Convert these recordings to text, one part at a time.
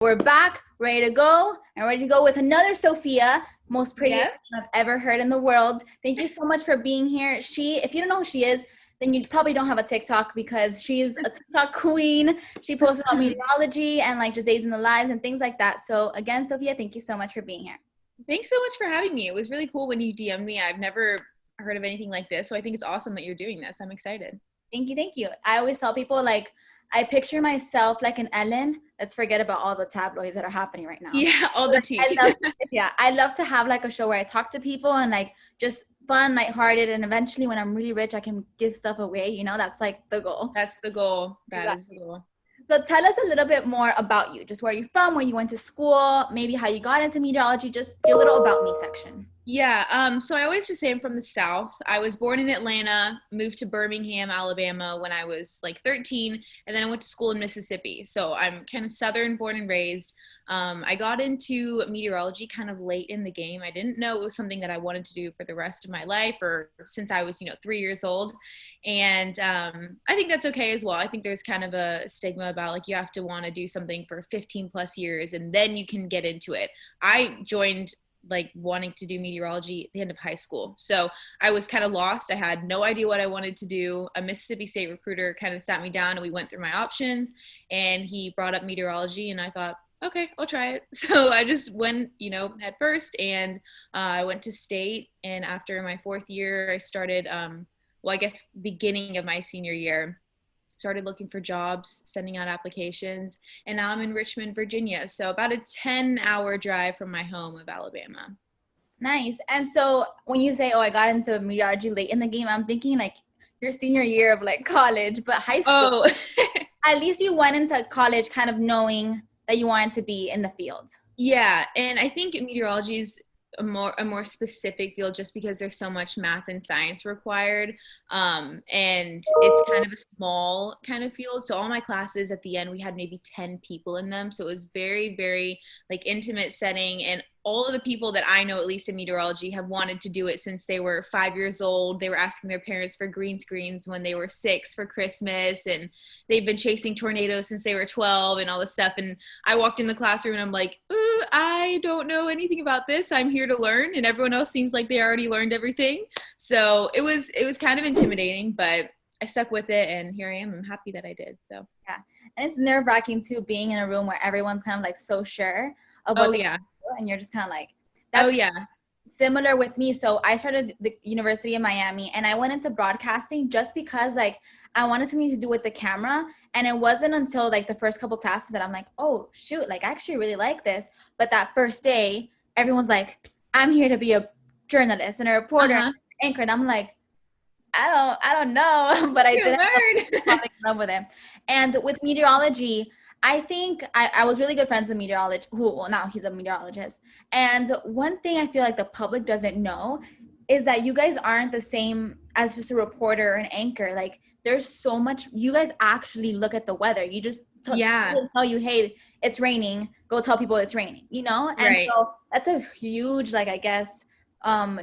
We're back, ready to go, and ready to go with another Sophia, most prettiest I've ever heard in the world. Thank you so much for being here. If you don't know who she is, then you probably don't have a TikTok because she's a TikTok queen. She posts about meteorology and like just days in the lives and things like that. So again, Sophia, thank you so much for being here. Thanks so much for having me. It was really cool when you DM'd me. I've never heard of anything like this, so I think it's awesome that you're doing this. I'm excited. Thank you. I always tell people, like, I picture myself like an Ellen. Let's forget about all the tabloids that are happening right now. Yeah, all the tea. I love to have like a show where I talk to people and like just fun, lighthearted, and eventually when I'm really rich, I can give stuff away. You know, that's like the goal. That's the goal. That is the goal. So tell us a little bit more about you. Just where you're from, where you went to school, maybe how you got into meteorology, just your little about me section. Yeah, so I always just say I'm from the South. I was born in Atlanta, moved to Birmingham, Alabama when I was like 13, and then I went to school in Mississippi. So I'm kind of Southern born and raised. I got into meteorology kind of late in the game. I didn't know it was something that I wanted to do for the rest of my life or since I was, 3 years old. And I think that's okay as well. I think there's kind of a stigma about like you have to want to do something for 15 plus years and then you can get into it. I joined like wanting to do meteorology at the end of high school. So I was kind of lost. I had no idea what I wanted to do. A Mississippi State recruiter kind of sat me down and we went through my options and he brought up meteorology and I thought, okay, I'll try it. So I just went, head first and I went to state. And after my fourth year, I started, beginning of my senior year, started looking for jobs, sending out applications, and now I'm in Richmond, Virginia. So about a 10-hour drive from my home of Alabama. Nice. And so when you say, I got into meteorology late in the game, I'm thinking like your senior year of like college, but high school. Oh. At least you went into college kind of knowing that you wanted to be in the field. Yeah. And I think meteorology is a more specific field just because there's so much math and science required. And it's kind of a small kind of field. So all my classes at the end, we had maybe 10 people in them. So it was very, very like intimate setting. And all of the people that I know, at least in meteorology, have wanted to do it since they were 5 years old. They were asking their parents for green screens when they were 6 for Christmas. And they've been chasing tornadoes since they were 12 and all this stuff. And I walked in the classroom and I'm like, ooh, I don't know anything about this. I'm here to learn. And everyone else seems like they already learned everything. So it was kind of intimidating, but I stuck with it and here I am. I'm happy that I did. So yeah. And it's nerve-wracking too, being in a room where everyone's kind of like so sure of what they do, and you're just kind of like, that's similar with me. So I started the University of Miami and I went into broadcasting just because like I wanted something to do with the camera. And it wasn't until like the first couple classes that I'm like, oh shoot, like I actually really like this. But that first day, everyone's like, I'm here to be a journalist and a reporter, and an anchor. And I'm like, I don't know, but I didn't fall in love with it. And with meteorology, I think I was really good friends with a meteorologist now he's a meteorologist. And one thing I feel like the public doesn't know is that you guys aren't the same as just a reporter or an anchor. Like there's so much, you guys actually look at the weather. You just tell you, hey, it's raining. Go tell people it's raining, And so that's a huge, like, I guess,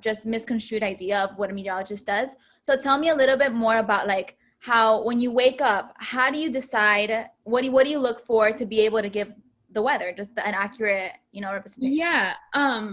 just misconstrued idea of what a meteorologist does. So tell me a little bit more about like how, when you wake up, how do you decide, what do you look for to be able to give the weather, just an accurate, representation? Yeah.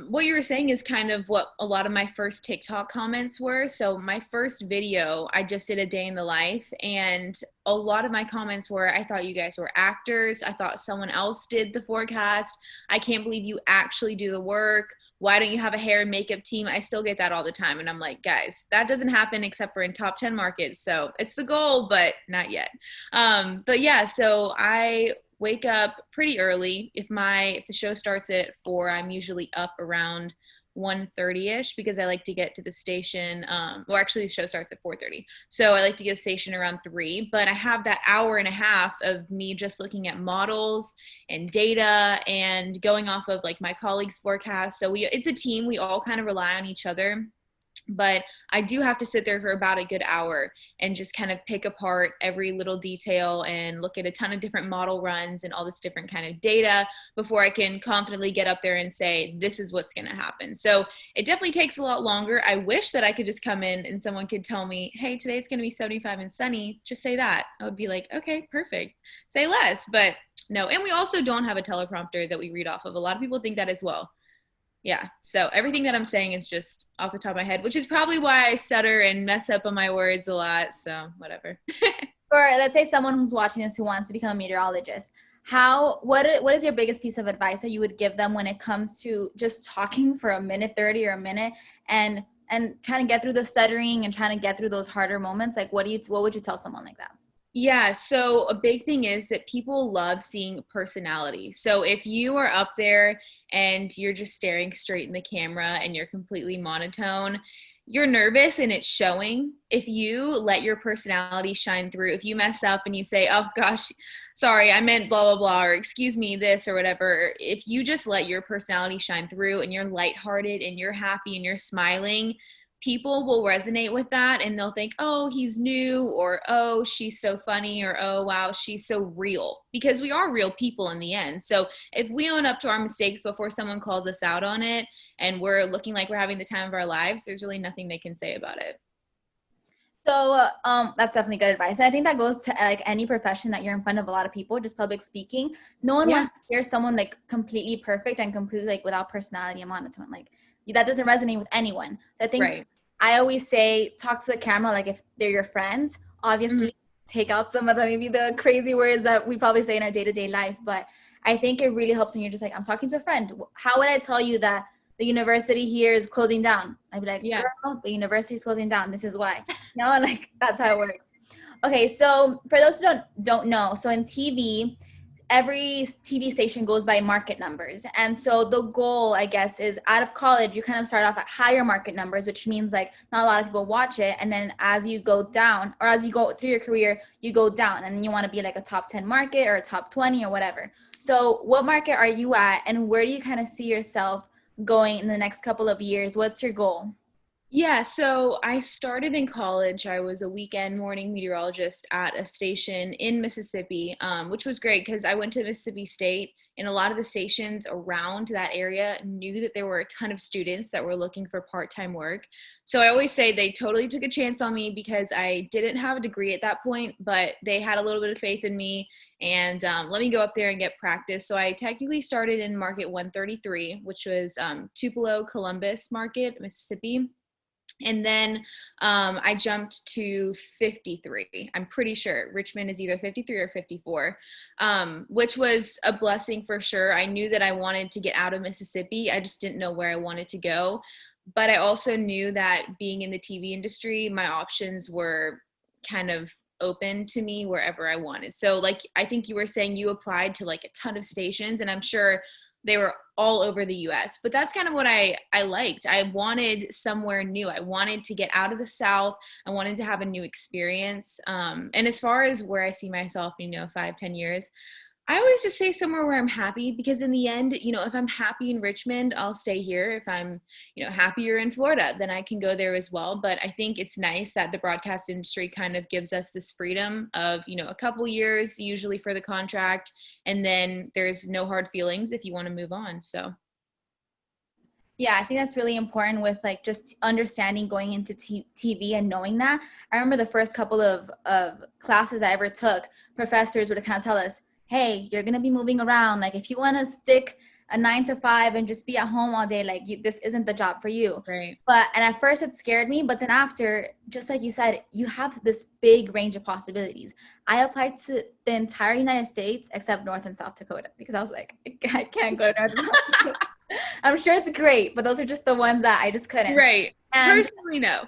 What you were saying is kind of what a lot of my first TikTok comments were. So my first video, I just did a day in the life, and a lot of my comments were, I thought you guys were actors. I thought someone else did the forecast. I can't believe you actually do the work. Why don't you have a hair and makeup team? I still get that all the time. And I'm like, guys, that doesn't happen except for in top 10 markets. So it's the goal, but not yet. But yeah, so I wake up pretty early. If the show starts at 4, I'm usually up around 1:30ish because I like to get to the station. Actually the show starts at 4:30. So I like to get to the station around 3, but I have that hour and a half of me just looking at models and data and going off of like my colleagues' forecasts. So it's a team. We all kind of rely on each other. But I do have to sit there for about a good hour and just kind of pick apart every little detail and look at a ton of different model runs and all this different kind of data before I can confidently get up there and say, this is what's going to happen. So it definitely takes a lot longer. I wish that I could just come in and someone could tell me, hey, today it's going to be 75 and sunny. Just say that. I would be like, okay, perfect. Say less. But No. And we also don't have a teleprompter that we read off of. A lot of people think that as well. Yeah. So everything that I'm saying is just off the top of my head, which is probably why I stutter and mess up on my words a lot. So whatever. For, let's say, someone who's watching this who wants to become a meteorologist, what is your biggest piece of advice that you would give them when it comes to just talking for a minute 30 or a minute and trying to get through the stuttering and trying to get through those harder moments? Like, what would you tell someone like that? Yeah, so a big thing is that people love seeing personality. So if you are up there and you're just staring straight in the camera and you're completely monotone, you're nervous and it's showing. If you let your personality shine through, if you mess up and you say, oh gosh, sorry, I meant blah, blah, blah, or excuse me, this or whatever, if you just let your personality shine through and you're lighthearted and you're happy and you're smiling, people will resonate with that and they'll think, oh, he's new, or oh, she's so funny, or oh, wow, she's so real, because we are real people in the end. So if we own up to our mistakes before someone calls us out on it and we're looking like we're having the time of our lives, there's really nothing they can say about it. So that's definitely good advice. And I think that goes to like any profession that you're in front of a lot of people, just public speaking. No one wants to hear someone like completely perfect and completely like without personality and monotone. Like, that doesn't resonate with anyone. So I think I always say, talk to the camera like if they're your friends. Obviously, take out some of maybe the crazy words that we probably say in our day-to-day life. But I think it really helps when you're just like, I'm talking to a friend. How would I tell you that the university here is closing down? I'd be like, girl, the university is closing down. This is why. You know, like that's how it works. Okay, so for those who don't know, so in TV, every TV station goes by market numbers. And so the goal, I guess, is out of college, you kind of start off at higher market numbers, which means like not a lot of people watch it. And then as you go down, or as you go through your career, you go down and then you want to be like a top 10 market or a top 20 or whatever. So what market are you at and where do you kind of see yourself going in the next couple of years? What's your goal? Yeah, so I started in college. I was a weekend morning meteorologist at a station in Mississippi, which was great because I went to Mississippi State, and a lot of the stations around that area knew that there were a ton of students that were looking for part-time work. So I always say they totally took a chance on me because I didn't have a degree at that point, but they had a little bit of faith in me and let me go up there and get practice. So I technically started in Market 133, which was Tupelo, Columbus Market, Mississippi. And then I jumped to 53. I'm pretty sure Richmond is either 53 or 54, which was a blessing for sure. I knew that I wanted to get out of Mississippi. I just didn't know where I wanted to go. But I also knew that being in the TV industry, my options were kind of open to me wherever I wanted. So like, I think you were saying you applied to like a ton of stations, and I'm sure they were all over the US, but that's kind of what I liked. I wanted somewhere new. I wanted to get out of the South. I wanted to have a new experience. And as far as where I see myself, 5-10 years, I always just say somewhere where I'm happy, because in the end, if I'm happy in Richmond, I'll stay here. If I'm, happier in Florida, then I can go there as well. But I think it's nice that the broadcast industry kind of gives us this freedom of, a couple years usually for the contract. And then there's no hard feelings if you want to move on. So. Yeah, I think that's really important with like just understanding going into TV and knowing that. I remember the first couple of classes I ever took, professors would kind of tell us, hey, you're going to be moving around. Like if you want to stick a 9 to 5 and just be at home all day, like this isn't the job for you. Right. And at first it scared me, but then after, just like you said, you have this big range of possibilities. I applied to the entire United States except North and South Dakota because I was like, I can't go to North and South Dakota. I'm sure it's great, but those are just the ones that I just couldn't. Right. And personally, no.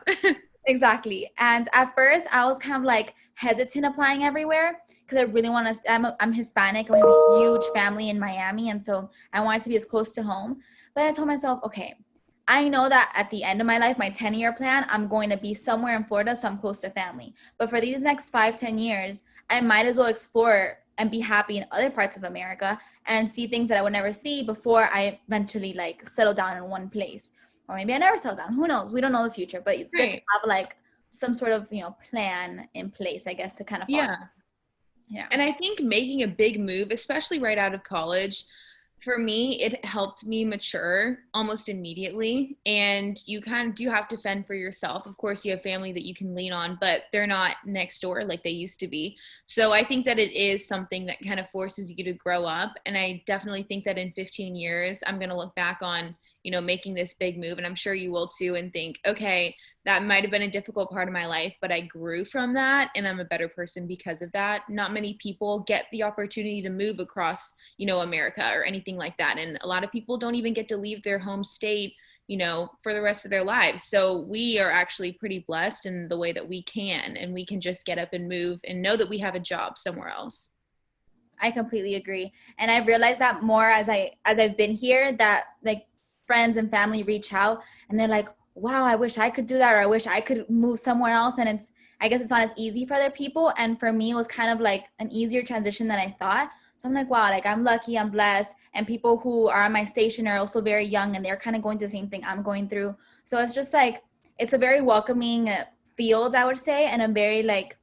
Exactly. And at first I was kind of like hesitant applying everywhere because I really want to, I'm Hispanic and we have a huge family in Miami. And so I wanted to be as close to home. But I told myself, okay, I know that at the end of my life, my 10-year plan, I'm going to be somewhere in Florida, so I'm close to family. But for these next 5-10 years, I might as well explore and be happy in other parts of America and see things that I would never see before I eventually like settle down in one place. Or maybe I never settle down. Who knows? We don't know the future, but it's good to have like some sort of, plan in place, I guess, to kind of follow. Yeah. And I think making a big move, especially right out of college, For me, it helped me mature almost immediately. And you kind of do have to fend for yourself. Of course, you have family that you can lean on, but they're not next door like they used to be. So I think that it is something that kind of forces you to grow up. And I definitely think that in 15 years, I'm going to look back on, making this big move. And I'm sure you will too, and think, okay, that might have been a difficult part of my life, but I grew from that and I'm a better person because of that. Not many people get the opportunity to move across, America or anything like that. And a lot of people don't even get to leave their home state, for the rest of their lives. So we are actually pretty blessed in the way that we can, and we can just get up and move and know that we have a job somewhere else. I completely agree. And I've realized that more as I've been here, that like friends and family reach out and they're like, wow, I wish I could do that, or I wish I could move somewhere else. And I guess it's not as easy for other people. And for me, it was kind of like an easier transition than I thought. So I'm like, wow, like I'm lucky, I'm blessed. And people who are on my station are also very young and they're kind of going through the same thing I'm going through. So it's just like, it's a very welcoming field, I would say. And I'm very like,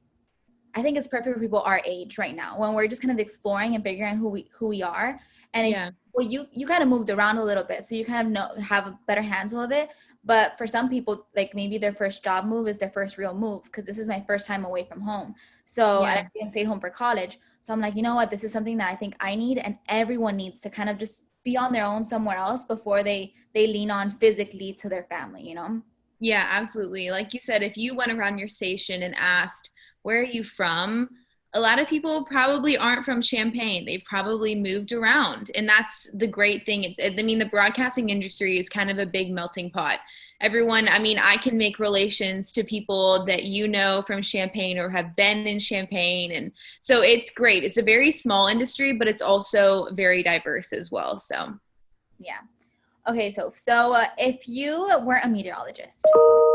I think it's perfect for people our age right now, when we're just kind of exploring and figuring out who we are. And it's, well, you kind of moved around a little bit, so you kind of have a better handle of it. But for some people, like maybe their first job move is their first real move, because this is my first time away from home. So I didn't stay home for college. So I'm like, you know what? This is something that I think I need, and everyone needs to kind of just be on their own somewhere else before they lean on physically to their family, Yeah, absolutely. Like you said, if you went around your station and asked, where are you from? A lot of people probably aren't from Champaign. They've probably moved around. And that's the great thing. The broadcasting industry is kind of a big melting pot. Everyone, I can make relations to people that from Champaign or have been in Champaign. And so it's great. It's a very small industry, but it's also very diverse as well. So, yeah. Okay, so if you were a meteorologist,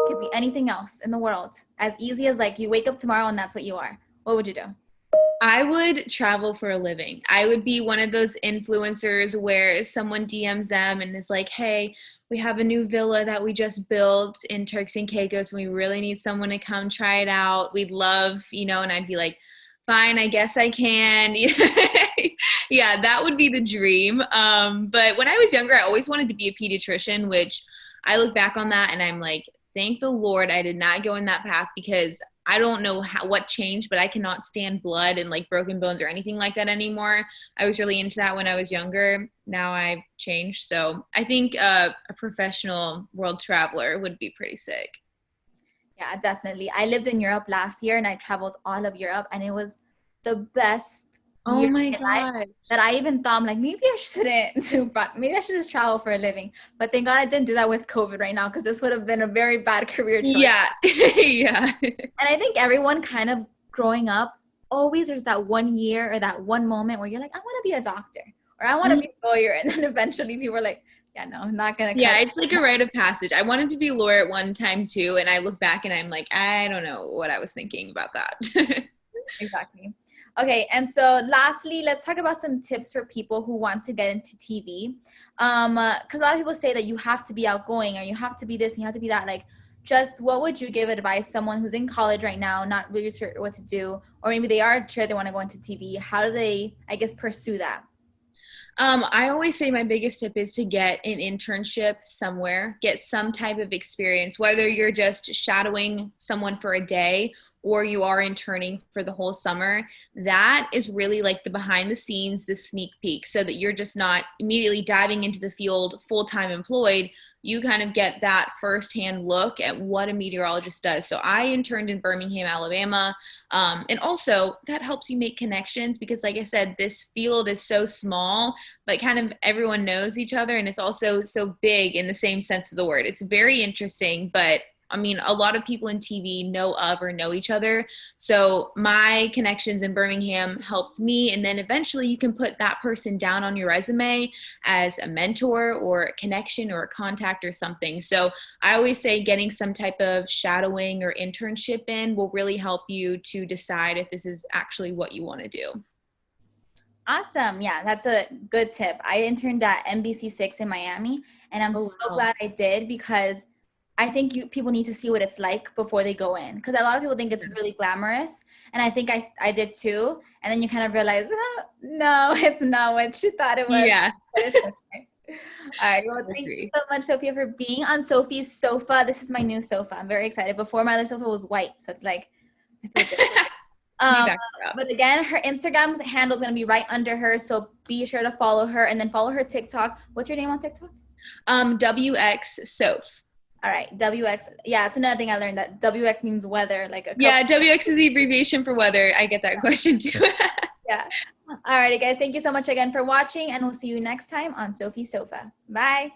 could be anything else in the world, as easy as like you wake up tomorrow and that's what you are, what would you do? I would travel for a living. I would be one of those influencers where someone DMs them and is like, hey, we have a new villa that we just built in Turks and Caicos and we really need someone to come try it out. We'd love, and I'd be like, fine, I guess I can. Yeah, that would be the dream. But when I was younger, I always wanted to be a pediatrician, which I look back on that and I'm like, thank the Lord I did not go in that path, because I don't know what changed, but I cannot stand blood and like broken bones or anything like that anymore. I was really into that when I was younger. Now I've changed. So I think a professional world traveler would be pretty sick. Yeah, definitely. I lived in Europe last year and I traveled all of Europe, and it was the best year of my life that I even thought, I'm like, maybe I shouldn't do, but maybe I should just travel for a living. But thank God I didn't do that with COVID right now, because this would have been a very bad career choice. Yeah. Yeah. And I think everyone kind of growing up, always there's that one year or that one moment where you're like, I want to be a doctor, or I want to be a lawyer. And then eventually people are like, yeah, no, I'm not going to. Yeah, it's like a rite of passage. I wanted to be a lawyer at one time too. And I look back and I'm like, I don't know what I was thinking about that. Exactly. Okay, and so lastly, let's talk about some tips for people who want to get into TV. Because a lot of people say that you have to be outgoing, or you have to be this and you have to be that. Like, just what would you give advice someone who's in college right now, not really sure what to do, or maybe they are sure they want to go into TV? How do they, I guess, pursue that? I always say my biggest tip is to get an internship somewhere, get some type of experience, whether you're just shadowing someone for a day or you are interning for the whole summer. That is really like the behind the scenes, the sneak peek, so that you're just not immediately diving into the field full-time employed. You kind of get that firsthand look at what a meteorologist does. So I interned in Birmingham, Alabama. And also that helps you make connections, because like I said, this field is so small, but kind of everyone knows each other. And it's also so big in the same sense of the word. It's very interesting, but a lot of people in TV know of or know each other. So my connections in Birmingham helped me. And then eventually you can put that person down on your resume as a mentor or a connection or a contact or something. So I always say getting some type of shadowing or internship in will really help you to decide if this is actually what you want to do. Awesome. Yeah, that's a good tip. I interned at NBC6 in Miami, and I'm so glad I did, because I think people need to see what it's like before they go in, because a lot of people think it's really glamorous, and I think I did too. And then you kind of realize, oh, no, it's not what you thought it was. Yeah. But it's okay. All right. Well, thank you so much, Sophia, for being on Sophie's sofa. This is my new sofa. I'm very excited. Before, my other sofa was white, so it's like I feel different. But again, her Instagram handle is going to be right under her, so be sure to follow her, and then follow her TikTok. What's your name on TikTok? WXsoph. All right, WX. Yeah, it's another thing I learned, that WX means weather. WX is the abbreviation for weather. I get that question too. Yeah. All righty, guys. Thank you so much again for watching, and we'll see you next time on Sophie's Sofa. Bye.